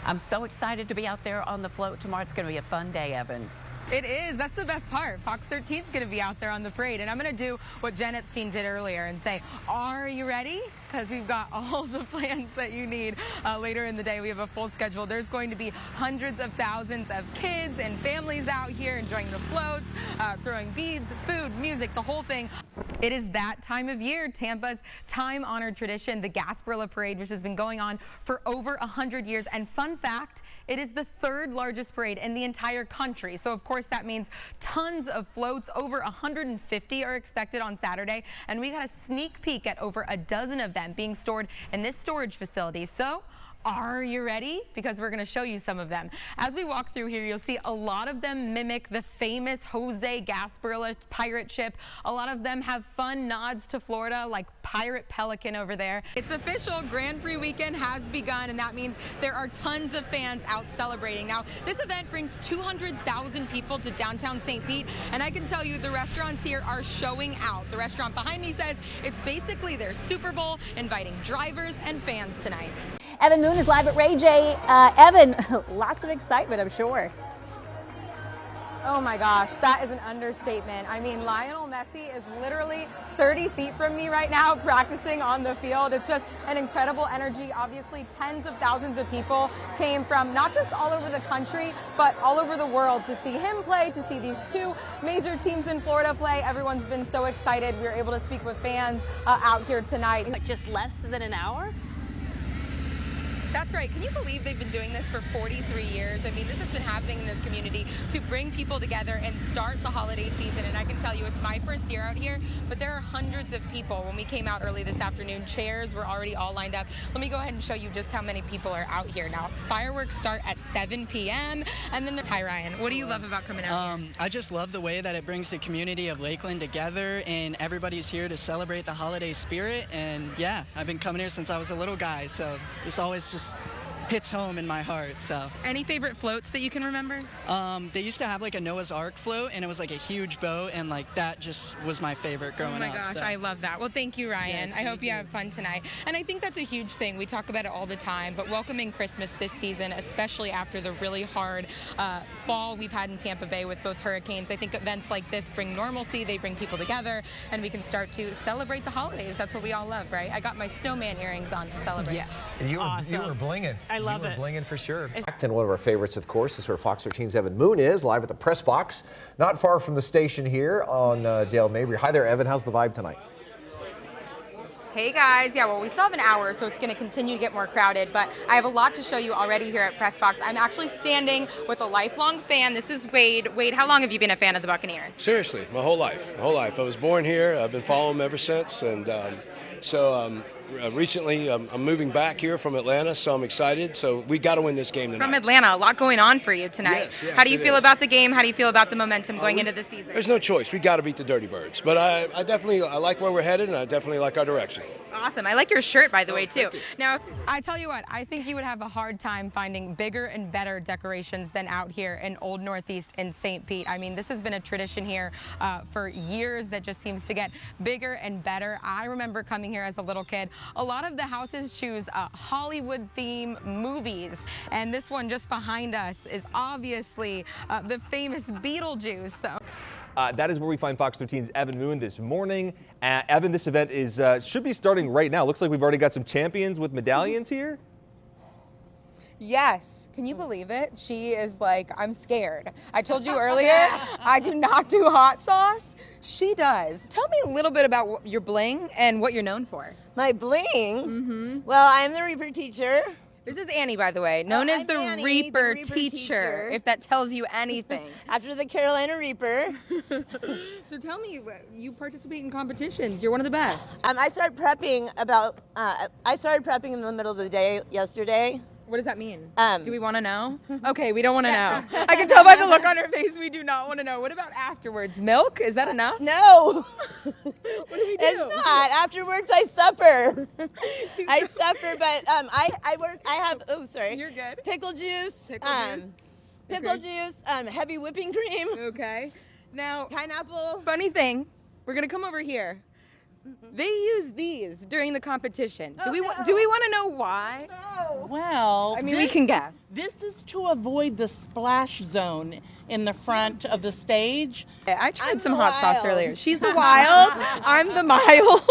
I'm so excited to be out there on the float tomorrow. It's going to be a fun day, Evan. It is. That's the best part. Fox 13 is going to be out there on the parade. And I'm going to do what Jen Epstein did earlier and say, are you ready? Because we've got all the plans that you need later in the day. We have a full schedule. There's going to be hundreds of thousands of kids and families out here enjoying the floats, throwing beads, food, music, the whole thing. It is that time of year, Tampa's time-honored tradition, the Gasparilla Parade, which has been going on for over 100 years. And fun fact, it is the third largest parade in the entire country. So, of course, that means tons of floats. Over 150 are expected on Saturday. And we got a sneak peek at over a dozen of them being stored in this storage facility. So, are you ready? Because we're going to show you some of them. As we walk through here, you'll see a lot of them mimic the famous Jose Gasparilla pirate ship. A lot of them have fun nods to Florida, like Pirate Pelican over there. It's official. Grand Prix weekend has begun, and that means there are tons of fans out celebrating. Now, this event brings 200,000 people to downtown St. Pete, and I can tell you the restaurants here are showing out. The restaurant behind me says it's basically their Super Bowl, inviting drivers and fans tonight. Evan Moon is live at Ray J. Evan, lots of excitement, I'm sure. Oh my gosh, that is an understatement. I mean, Lionel Messi is literally 30 feet from me right now practicing on the field. It's just an incredible energy. Obviously, tens of thousands of people came from not just all over the country, but all over the world to see him play, to see these two major teams in Florida play. Everyone's been so excited. We were able to speak with fans out here tonight. Like just less than an hour? That's right. Can you believe they've been doing this for 43 years? I mean, this has been happening in this community to bring people together and start the holiday season. And I can tell you, it's my first year out here, but there are hundreds of people. When we came out early this afternoon, chairs were already all lined up. Let me go ahead and show you just how many people are out here. Now, fireworks start at 7 p.m. And then, hi, Ryan. What do you love about coming out here? I just love the way that it brings the community of Lakeland together, and everybody's here to celebrate the holiday spirit. And yeah, I've been coming here since I was a little guy, so this always just hits home in my heart. So any favorite floats that you can remember? They used to have like a Noah's Ark float, and it was like a huge boat, and like that just was my favorite growing up. Oh my gosh, so. I love that. Well, thank you, Ryan. Yes, I hope you have fun tonight. And I think that's a huge thing. We talk about it all the time, but welcoming Christmas this season, especially after the really hard fall we've had in Tampa Bay with both hurricanes. I think events like this bring normalcy, they bring people together, and we can start to celebrate the holidays. That's what we all love, right? I got my snowman earrings on to celebrate. Yeah. You were blinging. I love it. You were blinging for sure. And one of our favorites, of course, is where Fox 13's Evan Moon is, live at the press box, not far from the station here on Dale Mabry. Hi there, Evan. How's the vibe tonight? Hey guys, yeah, well, we still have an hour, so it's going to continue to get more crowded, but I have a lot to show you already here at Press Box. I'm actually standing with a lifelong fan. This is Wade. Wade, how long have you been a fan of the Buccaneers? Seriously, my whole life. I was born here. I've been following them ever since, and recently I'm moving back here from Atlanta, so I'm excited. So we got to win this game tonight. From Atlanta, a lot going on for you tonight. Yes, how do you feel about the game? How do you feel about the momentum going into the season? There's no choice. We got to beat the Dirty Birds. But I like where we're headed, and I definitely like our direction. Awesome. I like your shirt, by the way, too. Now, I tell you what, I think you would have a hard time finding bigger and better decorations than out here in Old Northeast in St. Pete. I mean, this has been a tradition here for years that just seems to get bigger and better. I remember coming here as a little kid. A lot of the houses choose Hollywood theme movies, and this one just behind us is obviously the famous Beetlejuice. That is where we find Fox 13's Evan Moon this morning. Evan, this event should be starting right now. Looks like we've already got some champions with medallions here. Yes. Can you believe it? She is like, I'm scared. I told you earlier, I do not do hot sauce. She does. Tell me a little bit about your bling and what you're known for. My bling? Mm-hmm. Well, I'm the Reaper teacher. This is Annie, by the way, known as the Annie, Reaper teacher, if that tells you anything. After the Carolina Reaper. So tell me, you participate in competitions. You're one of the best. I started prepping in the middle of the day yesterday. What does that mean? Do we want to know? Okay, we don't want to know. I can tell by the look on her face we do not want to know. What about afterwards? Milk? Is that enough? No. What do we do? It's not. Afterwards, I supper. I supper, but I have, oh, sorry. You're good. Pickle juice. Pickle juice, heavy whipping cream. Okay. Now, pineapple. Funny thing, we're going to come over here. They use these during the competition. Do we want to know why? Well, I mean, we can guess. This is to avoid the splash zone in the front of the stage. I tried I'm some the hot sauce wild. earlier. She's the wild. I'm the mild.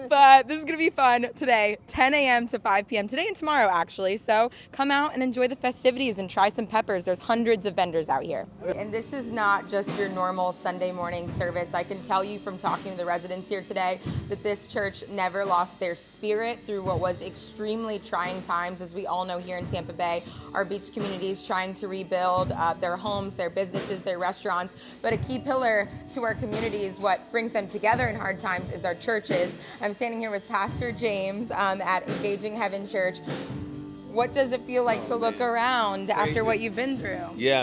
But this is going to be fun today, 10 a.m. to 5 p.m. today and tomorrow, actually. So come out and enjoy the festivities and try some peppers. There's hundreds of vendors out here. And this is not just your normal Sunday morning service. I can tell you from talking to the residents here today that this church never lost their spirit through what was extremely trying times, as we all know here in Tampa Bay. Our beach community is trying to rebuild their homes, their businesses, their restaurants. But a key pillar to our communities, what brings them together in hard times, is our churches. I'm standing here with Pastor James at Engaging Heaven Church. What does it feel like to look around after what you've been through? Yeah,